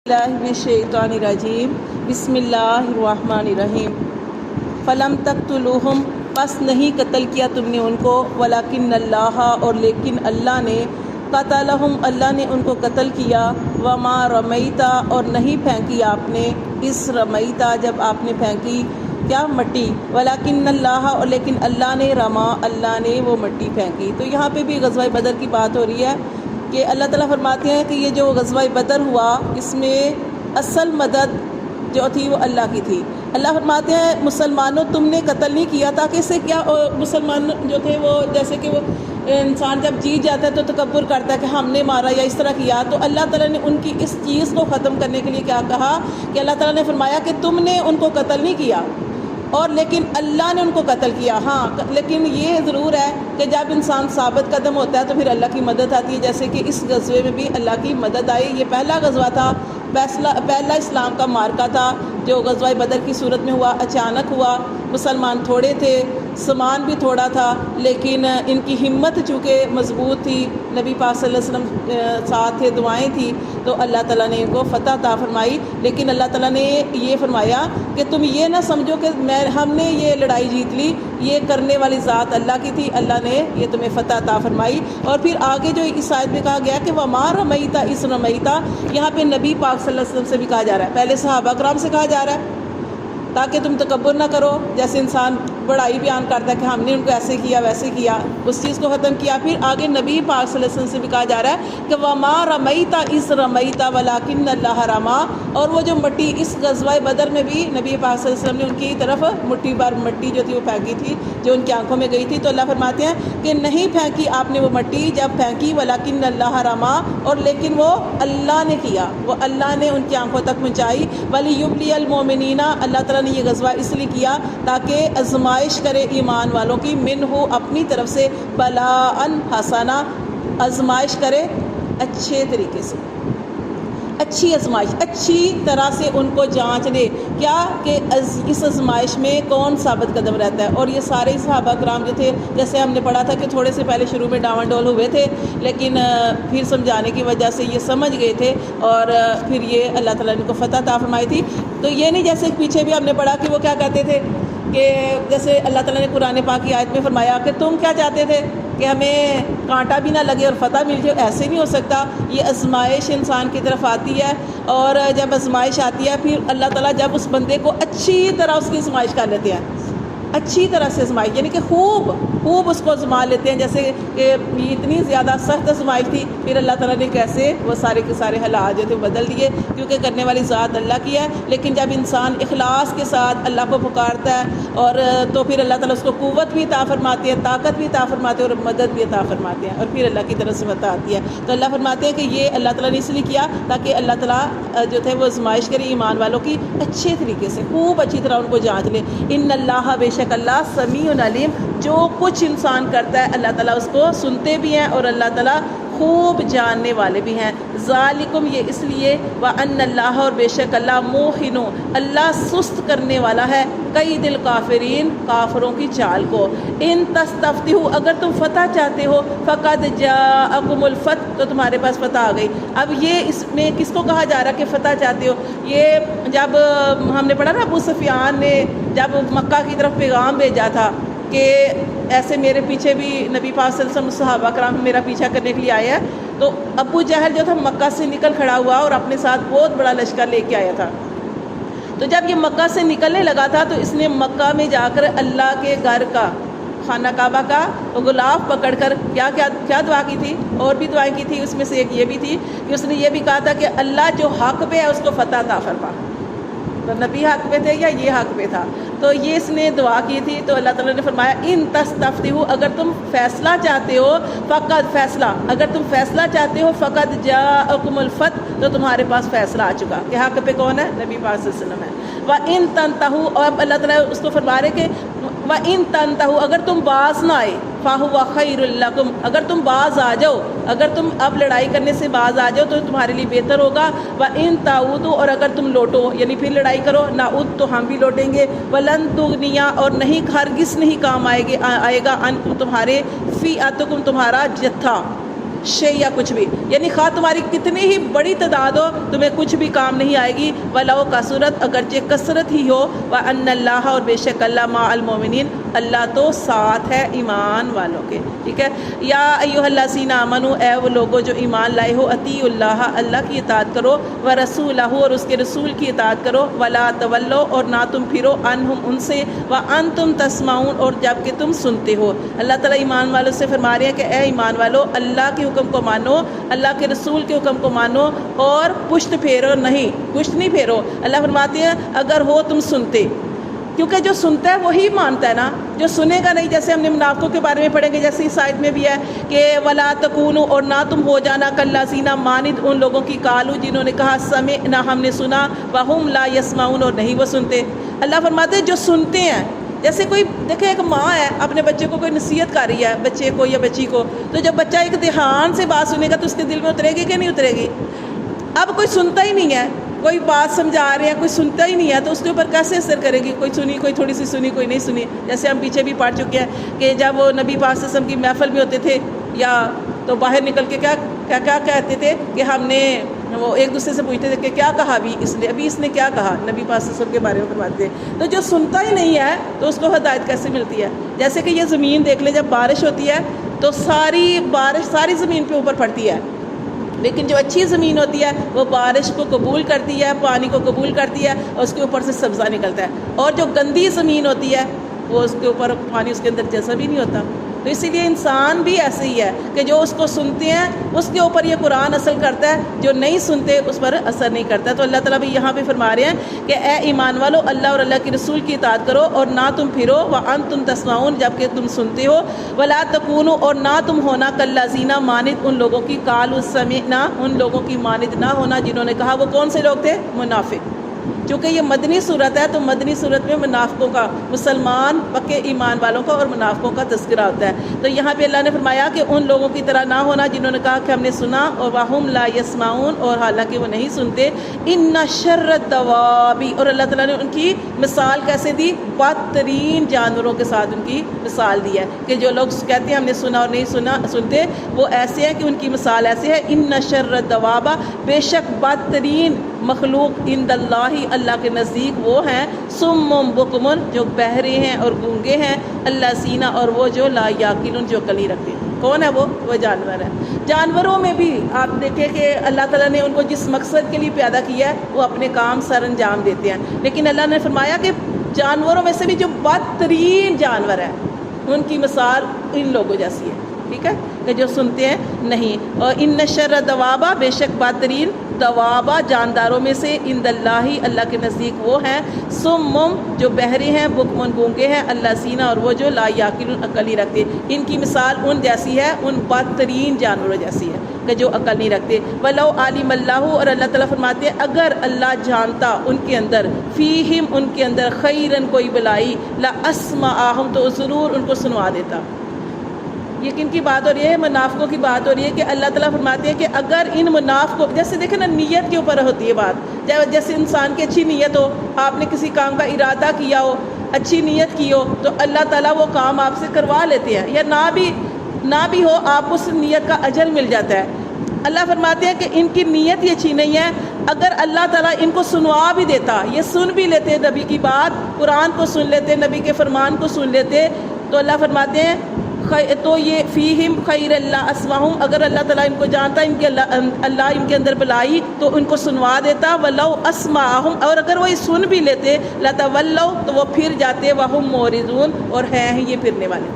اللہ من الشیطان الرجیم بسم اللہ الرحمن الرحیم فلم تقتلوہم پس نہیں قتل کیا تم نے ان کو ولکن اللہ اور لیکن اللہ نے قتلہم اللہ نے ان کو قتل کیا وما رمیتا اور نہیں پھینکی آپ نے اس رمیتا جب آپ نے پھینکی کیا مٹی ولکن اللہ اور لیکن اللہ نے رما اللہ نے وہ مٹی پھینکی۔ تو یہاں پہ بھی غزوہ بدر کی بات ہو رہی ہے کہ اللہ تعالیٰ فرماتے ہیں کہ یہ جو غزوہ بدر ہوا اس میں اصل مدد جو تھی وہ اللہ کی تھی۔ اللہ فرماتے ہیں مسلمانوں تم نے قتل نہیں کیا تاکہ اس سے کیا مسلمان جو تھے وہ جیسے کہ وہ انسان جب جیت جاتا ہے تو تکبر کرتا ہے کہ ہم نے مارا یا اس طرح کیا، تو اللہ تعالیٰ نے ان کی اس چیز کو ختم کرنے کے لیے کیا کہا کہ اللہ تعالیٰ نے فرمایا کہ تم نے ان کو قتل نہیں کیا اور لیکن اللہ نے ان کو قتل کیا۔ ہاں لیکن یہ ضرور ہے کہ جب انسان ثابت قدم ہوتا ہے تو پھر اللہ کی مدد آتی ہے، جیسے کہ اس غزوے میں بھی اللہ کی مدد آئی۔ یہ پہلا غزوہ تھا، پہلا اسلام کا مارکہ تھا جو غزوہ بدر کی صورت میں ہوا، اچانک ہوا، مسلمان تھوڑے تھے، سامان بھی تھوڑا تھا، لیکن ان کی ہمت چونکہ مضبوط تھی، نبی پاک صلی اللہ علیہ وسلم ساتھ تھے، دعائیں تھیں، تو اللہ تعالیٰ نے ان کو فتح عطا فرمائی۔ لیکن اللہ تعالیٰ نے یہ فرمایا کہ تم یہ نہ سمجھو کہ ہم نے یہ لڑائی جیت لی، یہ کرنے والی ذات اللہ کی تھی، اللہ نے یہ تمہیں فتح عطا فرمائی۔ اور پھر آگے جو اس آیت میں کہا گیا کہ وما رمیتا اس رمیتا، یہاں پہ نبی پاک صلی اللہ علیہ وسلم سے بھی کہا جا رہا ہے، پہلے صحابہ کرام سے کہا جا رہا ہے تاکہ تم تکبر نہ کرو، جیسے انسان بڑائی بیان کرتا ہے کہ ہم نے ان کو ایسے کیا ویسے کیا، اس چیز کو ختم کیا۔ پھر آگے نبی پاک صلی اللہ علیہ وسلم سے بھی کہا جا رہا ہے کہ وما رمیتا اس رمیتا ولکن اللہ رما، اور وہ جو مٹی اس غزوہ بدر میں بھی نبی پاک صلی اللہ علیہ وسلم نے ان کی طرف مٹھی بار مٹی جو تھی وہ پھینکی تھی جو ان کی آنکھوں میں گئی تھی، تو اللہ فرماتے ہیں کہ نہیں پھینکی آپ نے وہ مٹی، جب پھینکی ولکن اللہ رما، اور لیکن وہ اللہ نے کیا، وہ اللہ نے ان کی آنکھوں تک پہنچائی۔ ولیبلی المؤمنین، اللہ تعالیٰ نے یہ غزوہ اس لیے کیا تاکہ آزمائش کرے ایمان والوں کی، منہ اپنی طرف سے، بلاء حسنا آزمائش کرے اچھے طریقے سے، اچھی آزمائش، اچھی طرح سے ان کو جانچ لے کیا کہ اس آزمائش میں کون ثابت قدم رہتا ہے۔ اور یہ سارے صحابہ کرام جو تھے، جیسے ہم نے پڑھا تھا کہ تھوڑے سے پہلے شروع میں ڈاون ڈول ہوئے تھے، لیکن پھر سمجھانے کی وجہ سے یہ سمجھ گئے تھے اور پھر یہ اللہ تعالیٰ نے ان کو فتح عطا فرمائی تھی۔ تو یہ نہیں جیسے پیچھے بھی ہم نے پڑھا کہ وہ کیا کہتے تھے کہ جیسے اللہ تعالیٰ نے قرآن پاک کی آیت میں فرمایا کہ تم کیا چاہتے تھے کہ ہمیں کانٹا بھی نہ لگے اور فتح مل جائے، ایسے نہیں ہو سکتا۔ یہ آزمائش انسان کی طرف آتی ہے، اور جب آزمائش آتی ہے پھر اللہ تعالیٰ جب اس بندے کو اچھی طرح اس کی آزمائش کر لیتے ہیں، اچھی طرح سے آزمائش یعنی کہ خوب اس کو آزما لیتے ہیں، جیسے کہ یہ اتنی زیادہ سخت آزمائش تھی، پھر اللہ تعالیٰ نے کیسے وہ سارے کے سارے حالات جو تھے بدل دیے، کیونکہ کرنے والی ذات اللہ کی ہے۔ لیکن جب انسان اخلاص کے ساتھ اللہ کو پکارتا ہے اور تو پھر اللہ تعالیٰ اس کو قوت بھی عطا فرماتے ہیں، طاقت بھی عطا فرماتے ہیں اور مدد بھی عطا فرماتے ہیں، اور پھر اللہ کی طرف سے فتح آتی ہے۔ تو اللہ فرماتے ہیں کہ یہ اللہ تعالیٰ نے اس لیے کیا تاکہ اللہ تعالیٰ جو تھے وہ آزمائش کرے ایمان والوں کی اچھے طریقے سے، خوب اچھی طرح ان کو جانچ لے۔ ان اللہ بے شک اللہ سمیع علیم، جو کچھ انسان کرتا ہے اللہ تعالیٰ اس کو سنتے بھی ہیں اور اللہ تعالیٰ خوب جاننے والے بھی ہیں۔ ذالکم یہ اس لیے، وان اللہ اور بے شک اللہ موہن اللہ سست کرنے والا ہے کئی دل کافرین کافروں کی چال کو۔ ان تستفتحوا اگر تم فتح چاہتے ہو، فقد جاءکم الفتح تو تمہارے پاس فتح آ گئی۔ اب یہ اس میں کس کو کہا جا رہا ہے کہ فتح چاہتے ہو؟ یہ جب ہم نے پڑھا نا ابو سفیان نے جب مکہ کی طرف پیغام بھیجا تھا کہ ایسے میرے پیچھے بھی نبی پاک صلی اللہ علیہ وسلم صحابہ کرام میرا پیچھا کرنے کے لیے آئے ہیں، تو ابو جہل جو تھا مکہ سے نکل کھڑا ہوا اور اپنے ساتھ بہت بڑا لشکر لے کے آیا تھا۔ تو جب یہ مکہ سے نکلنے لگا تھا تو اس نے مکہ میں جا کر اللہ کے گھر کا، خانہ کعبہ کا غلاف پکڑ کر کیا دعا کی تھی، اور بھی دعائیں کی تھی، اس میں سے ایک یہ بھی تھی کہ اس نے یہ بھی کہا تھا کہ اللہ جو حق پہ ہے اس کو فتح عطا فرما۔ تو نبی حق پہ تھے یا یہ حق پہ تھا؟ تو یہ اس نے دعا کی تھی۔ تو اللہ تعالیٰ نے فرمایا ان تستفتحوا اگر تم فیصلہ چاہتے ہو، فقط فیصلہ، اگر تم فیصلہ چاہتے ہو، فقط جاءکم الفتح تو تمہارے پاس فیصلہ آ چکا کہ حق پہ کون ہے؟ نبی پاک صلی اللہ علیہ وسلم ہے۔ وَإِن تَنْتَهُوا اور اب اللہ تعالیٰ اس کو فرما رہے کہ وَإِن تَنْتَهُوا اگر تم باز نہ آئے، فَهُوَ خَيْرٌ لَكُمْ اگر تم باز آ جاؤ، اگر تم اب لڑائی کرنے سے باز آ جاؤ تو تمہارے لیے بہتر ہوگا۔ وَإِن تَعُودُوا اور اگر تم لوٹو یعنی پھر لڑائی کرو، نعود تو ہم بھی لوٹیں گے، وَلَن تُغْنِيَ اور نہیں ہرگز نہیں کام آئے گا عنکم تمہارے، فِئَتُکم تمہارا جتھا، شیء کچھ بھی، یعنی خواہ تمہاری کتنی ہی بڑی تعداد ہو تمہیں کچھ بھی کام نہیں آئے گی، وَلَوْ کثرت اگرچہ کثرت ہی ہو، وَأَنَّ اللَّهَ اور بے شک اللہ مع المؤمنین اللہ تو ساتھ ہے ایمان والوں کے، ٹھیک ہے۔ یا ایھا الذین آمنوا اے وہ لوگو جو ایمان لائے ہو، اطیعوا اللہ اللہ کی اطاعت کرو، ورسولہ اور اس کے رسول کی اطاعت کرو، ولا تولوا اور نہ تم پھرو عنہم ان سے، وانتم تسمعون اور جب کہ تم سنتے ہو۔ اللہ تعالیٰ ایمان والوں سے فرما رہے ہیں کہ اے ایمان والو اللہ کے حکم کو مانو، اللہ کے رسول کے حکم کو مانو اور پشت پھیرو نہیں، پشت نہیں پھیرو۔ اللہ فرماتے ہیں اگر ہو تم سنتے، کیونکہ جو سنتا ہے وہی مانتا ہے نا، جو سنے گا نہیں، جیسے ہم نے منافقوں کے بارے میں پڑھیں گے، جیسے اس آیت میں بھی ہے کہ ولا تکونوا اور نہ تم ہو جانا کالذین مانند ان لوگوں کی قالوا جنہوں نے کہا سمعنا ہم نے سنا، وہم لا یسمعون اور نہیں وہ سنتے۔ اللہ فرماتے ہیں جو سنتے ہیں، جیسے کوئی دیکھیں ایک ماں ہے اپنے بچے کو کوئی نصیحت کر رہی ہے، بچے کو یا بچی کو، تو جب بچہ ایک دھیان سے بات سنے گا تو اس کے دل میں اترے گی کہ نہیں اترے گی؟ اب کوئی سنتا ہی نہیں ہے، کوئی بات سمجھا رہے ہیں کوئی سنتا ہی نہیں ہے، تو اس کے اوپر کیسے اثر کرے گی؟ کوئی سنی، کوئی تھوڑی سی سنی، کوئی نہیں سنی۔ جیسے ہم پیچھے بھی پڑھ چکے ہیں کہ جب وہ نبی پاک صلی اللہ علیہ وسلم کی محفل میں ہوتے تھے یا تو باہر نکل کے کیا کہتے تھے کہ ہم نے، وہ ایک دوسرے سے پوچھتے تھے کہ کیا کہا ابھی اس نے کیا کہا، نبی پاک صلی اللہ علیہ وسلم کے بارے میں فرماتے تھے۔ تو جو سنتا ہی نہیں ہے تو اس کو ہدایت کیسے ملتی ہے؟ جیسے کہ یہ زمین دیکھ لے، جب بارش ہوتی ہے تو ساری بارش ساری زمین پہ اوپر پڑتی ہے، لیکن جو اچھی زمین ہوتی ہے وہ بارش کو قبول کرتی ہے، پانی کو قبول کرتی ہے اور اس کے اوپر سے سبزہ نکلتا ہے، اور جو گندی زمین ہوتی ہے وہ اس کے اوپر پانی اس کے اندر جذب ہی نہیں ہوتا۔ تو اسی لیے انسان بھی ایسے ہی ہے کہ جو اس کو سنتے ہیں اس کے اوپر یہ قرآن اثر کرتا ہے، جو نہیں سنتے اس پر اثر نہیں کرتا۔ تو اللہ تعالیٰ بھی یہاں پہ فرما رہے ہیں کہ اے ایمان والو اللہ اور اللہ کے رسول کی اطاعت کرو اور نہ تم پھرو وانتم تسمعون جب کہ تم سنتے ہو، ولا تکونوا اور نہ تم ہونا کالذین مانند ان لوگوں کی قالوا سمعنا ان لوگوں کی مانند نہ ہونا جنہوں نے کہا، وہ کون سے لوگ تھے؟ منافق۔ چونکہ یہ مدنی صورت ہے تو مدنی صورت میں منافقوں کا، مسلمان پکے ایمان والوں کا اور منافقوں کا تذکرہ ہوتا ہے۔ تو یہاں پہ اللہ نے فرمایا کہ ان لوگوں کی طرح نہ ہونا جنہوں نے کہا کہ ہم نے سنا اور وہم لا یسمعون اور حالانکہ وہ نہیں سنتے۔ ان شر الدواب اور اللہ تعالیٰ نے ان کی مثال کیسے دی؟ بدترین جانوروں کے ساتھ ان کی مثال دی ہے کہ جو لوگ کہتے ہیں ہم نے سنا اور نہیں سنتے، وہ ایسے ہیں کہ ان کی مثال ایسے ہے۔ ان شر الدواب بے شک بدترین مخلوق عند اللہ اللہ کے نزدیک وہ ہیں صم بکم جو بہرے ہیں اور گونگے ہیں، اللہ سینہ اور وہ جو لا یاقلون جو عقل نہیں رکھتے۔ کون ہے وہ جانور ہے۔ جانوروں میں بھی آپ دیکھیں کہ اللہ تعالیٰ نے ان کو جس مقصد کے لیے پیدا کیا ہے وہ اپنے کام سر انجام دیتے ہیں، لیکن اللہ نے فرمایا کہ جانوروں میں سے بھی جو بدترین جانور ہے ان کی مثال ان لوگوں جیسی ہے، ٹھیک ہے، کہ جو سنتے ہیں نہیں۔ اور ان شر الدواب بے شک بدترین دوابا جانداروں میں سے عند اللہ اللہ کے نزدیک وہ ہیں صم جو بہرے ہیں، بکمن گونگے ہیں، اللہ سینہ اور وہ جو لا یاقلون عقل نہیں رکھتے۔ ان کی مثال ان جیسی ہے، ان بدترین جانوروں جیسی ہے کہ جو عقل نہیں رکھتے۔ ولو علم اللہ اور اللہ تعالیٰ فرماتے ہیں اگر اللہ جانتا ان کے اندر، فیہم ان کے اندر، خیرن کوئی بلائی، لا اسمعہم تو ضرور ان کو سنوا دیتا۔ یہ کن کی بات ہو رہی ہے؟ منافقوں کی بات ہو رہی ہے کہ اللہ تعالیٰ فرماتے ہیں کہ اگر ان منافقوں، جیسے دیکھیں نا نیت کے اوپر ہوتی ہے بات، جیسے انسان کی اچھی نیت ہو، آپ نے کسی کام کا ارادہ کیا ہو، اچھی نیت کی ہو تو اللہ تعالیٰ وہ کام آپ سے کروا لیتے ہیں، یا نہ بھی ہو آپ اس نیت کا اجر مل جاتا ہے۔ اللہ فرماتے ہیں کہ ان کی نیت یہ اچھی نہیں ہے، اگر اللہ تعالیٰ ان کو سنوا بھی دیتا، یہ سن بھی لیتے نبی کی بات، قرآن کو سن لیتے، نبی کے فرمان کو سن لیتے، تو اللہ فرماتے ہیں تو یہ فیہم خیر اللہ اسمعہم اگر اللہ تعالیٰ ان کو جانتا، ان کے اللہ ان کے اندر بلائی تو ان کو سنوا دیتا۔ ولو اسمعہم اور اگر وہ سن بھی لیتے، لتولوا تو وہ پھر جاتے، وہم معرضون اور ہیں یہ پھرنے والے۔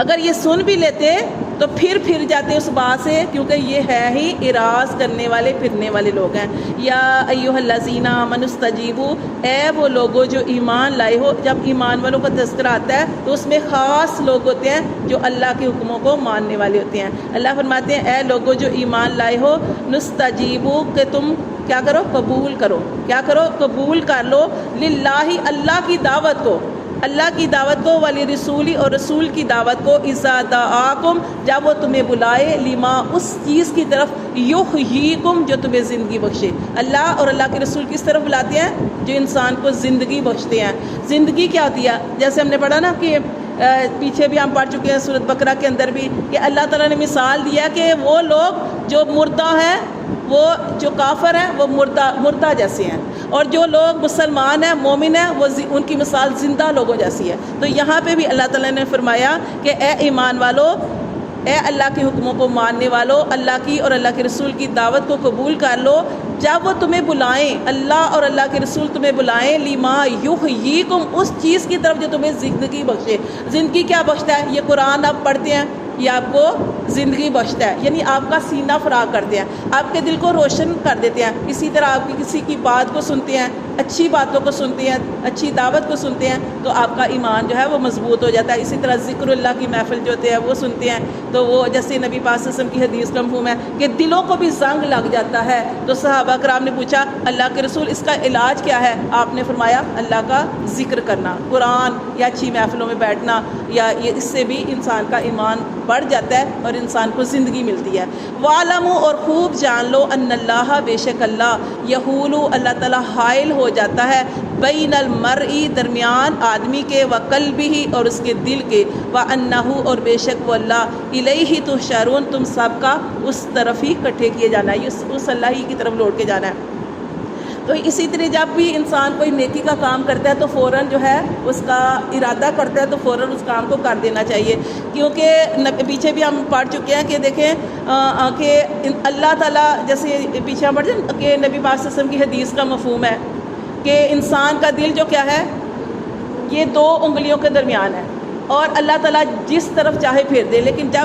اگر یہ سن بھی لیتے تو پھر جاتے اس بات سے، کیونکہ یہ ہے ہی اراض کرنے والے، پھرنے والے لوگ ہیں۔ یا ایھا الذین آمنوا استجیبوا اے وہ لوگو جو ایمان لائے ہو۔ جب ایمان والوں کا تذکرہ آتا ہے تو اس میں خاص لوگ ہوتے ہیں جو اللہ کے حکموں کو ماننے والے ہوتے ہیں۔ اللہ فرماتے ہیں اے لوگو جو ایمان لائے ہو، نستجیبوا کہ تم کیا کرو؟ قبول کرو۔ کیا کرو؟ قبول کر لو، للہ اللہ کی دعوت کو، اللہ کی دعوت کو، ولی رسولی اور رسول کی دعوت کو، اذا دعاکم جب وہ تمہیں بلائے، لما اس چیز کی طرف، یحییکم جو تمہیں زندگی بخشے۔ اللہ اور اللہ کے رسول کس طرف بلاتے ہیں؟ جو انسان کو زندگی بخشتے ہیں۔ زندگی کیا ہوتی ہے؟ جیسے ہم نے پڑھا نا کہ پیچھے بھی ہم پڑھ چکے ہیں سورۃ بقرہ کے اندر بھی کہ اللہ تعالیٰ نے مثال دیا کہ وہ لوگ جو مردہ ہیں، وہ جو کافر ہیں وہ مردہ جیسے ہیں، اور جو لوگ مسلمان ہیں، مومن ہیں، وہ ان کی مثال زندہ لوگوں جیسی ہے۔ تو یہاں پہ بھی اللہ تعالیٰ نے فرمایا کہ اے ایمان والو، اے اللہ کے حکموں کو ماننے والو، اللہ کی اور اللہ کے رسول کی دعوت کو قبول کر لو جب وہ تمہیں بلائیں، اللہ اور اللہ کے رسول تمہیں بلائیں لما یحییکم، اس چیز کی طرف جو تمہیں زندگی بخشے۔ زندگی کیا بخشتا ہے؟ یہ قرآن آپ پڑھتے ہیں، یہ آپ کو زندگی بخشتا ہے، یعنی آپ کا سینہ فراغ کرتے ہیں، آپ کے دل کو روشن کر دیتے ہیں۔ اسی طرح آپ کی کسی کی بات کو سنتے ہیں، اچھی باتوں کو سنتے ہیں، اچھی دعوت کو سنتے ہیں، تو آپ کا ایمان جو ہے وہ مضبوط ہو جاتا ہے۔ اسی طرح ذکر اللہ کی محفل جو ہوتے ہیں وہ سنتے ہیں، تو وہ جیسے نبی پاک صلی اللہ علیہ وسلم کی حدیث کا مفہوم ہے کہ دلوں کو بھی زنگ لگ جاتا ہے۔ تو صحابہ کرام نے پوچھا اللہ کے رسول اس کا علاج کیا ہے؟ آپ نے فرمایا اللہ کا ذکر کرنا، قرآن یا اچھی محفلوں میں بیٹھنا، یا اس سے بھی انسان کا ایمان بڑھ جاتا ہے اور انسان کو زندگی ملتی ہے۔ وَعْلَمُوا، اور خوب جان لو، ان اللہ، بے شک اللہ، یحول، اللہ تعالیٰ حائل ہو جاتا ہے، بین المرء، درمیان آدمی کے، وقلبہ، اور اس کے دل کے، وَأَنَّهُ، اور بے شک وہ اللہ، الیہ تحشرون، تم سب کا اس طرف ہی اکٹھے کیے جانا ہے، اس اللہ ہی کی طرف لوٹ کے جانا ہے۔ تو اسی طرح جب بھی انسان کوئی نیکی کا کام کرتا ہے تو فوراً جو ہے اس کا ارادہ کرتا ہے تو فوراً اس کام کو کر دینا چاہیے، کیونکہ پیچھے بھی ہم پڑھ چکے ہیں کہ دیکھیں کہ اللہ تعالیٰ، جیسے پیچھے ہم پڑھتے ہیں کہ نبی پاک صلی اللہ علیہ وسلم کی حدیث کا مفہوم ہے کہ انسان کا دل جو کیا ہے، یہ 2 انگلیوں کے درمیان ہے، اور اللہ تعالیٰ جس طرف چاہے پھیر دے، لیکن جب